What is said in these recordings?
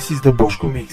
This is the Boshko Mix.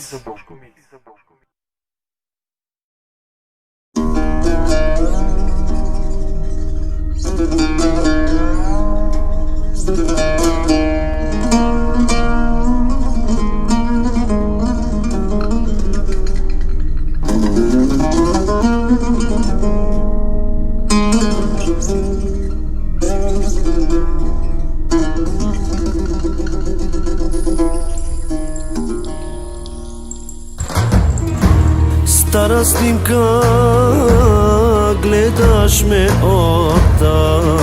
Стара снимка гледаш ме оттам.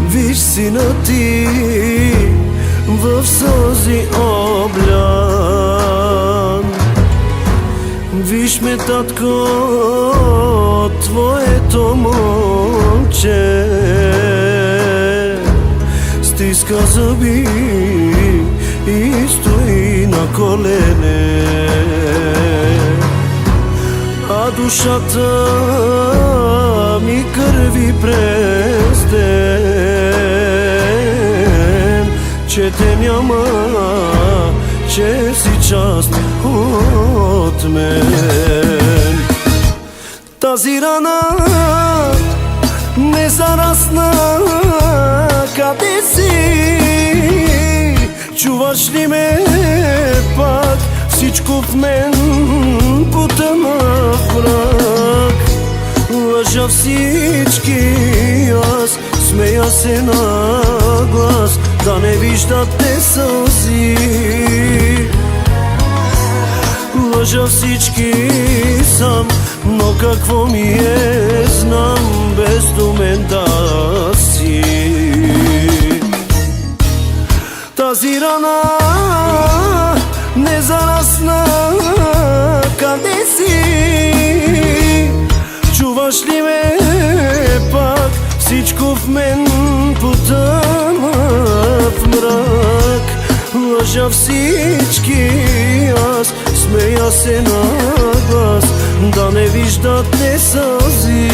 Виж сина ти в сълзи облян. Виж ме, татко, твоето момче стиска зъби и стои на колене, а душата ми кърви през ден, че те няма, че си част от мен. Тази рана не зарасна, къде си? Чуваш ли ме пак? Всичко в мен потъна в мрак. Лъжа всички аз, смея се на глас, да не виждат те сълзи. Лъжа всички сам, но какво ми е, знам, бездумен да си. Тази рана не зарасна, къде си? Чуваш ли ме пак? Всичко в мен потъна в мрак. Лъжа всички аз, смея се на глас, да не виждат те сълзи.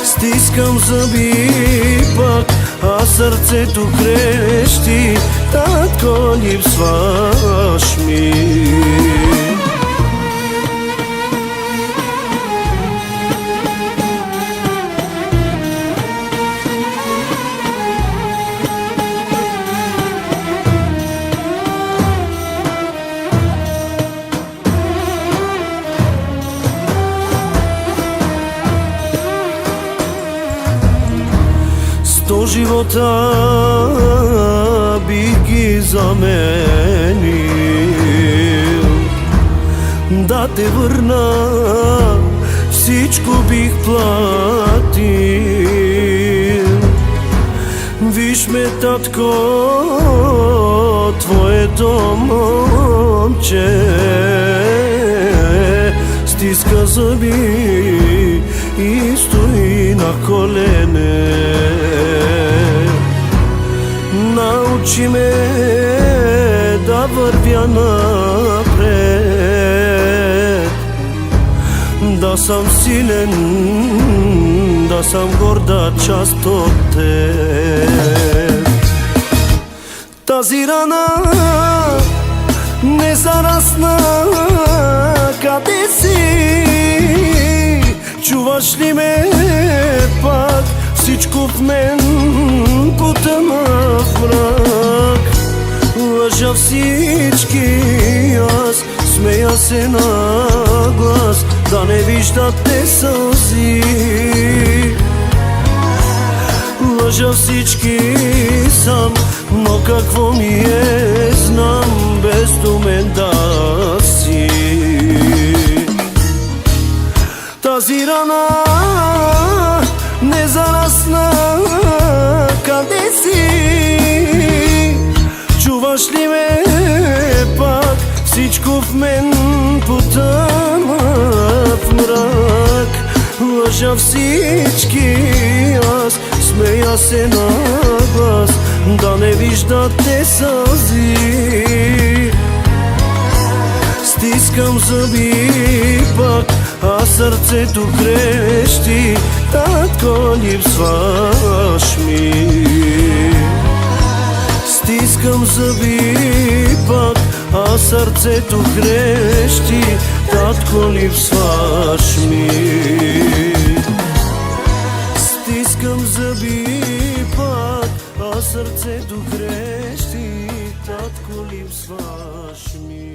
Стискам зъби пак, а сърцето крещи, татко, липсваш ми. Сто живота бих ги заменил, да те върна, всичко бих платил. Виж ме, татко, твоето момче стиска зъби и стои на колене. Научи ме да вървя напред, да съм силен, да съм горда част от теб. Тази рана не зарасна, къде си? Чуваш ли ме пак? Всичко в мен потъна в мрак. Лъжа всички аз, смея се на глас, да не виждат те сълзи. Лъжа всички сам, но какво ми е, знам, бездумен да си. Тази рана не зарасна, къде си? Чуваш ли ме пак? Всичко в мен потъна в мрак. Лъжа всички аз, смея се на глас, да не виждат те сълзи. Стискам зъби пак, а сърцето крещи, татко, липсваш ми. Стискам зъби пак, а сърцето крещи: татко, липсваш ми. Стискам зъби пак, а сърцето крещи: татко, липсваш ми.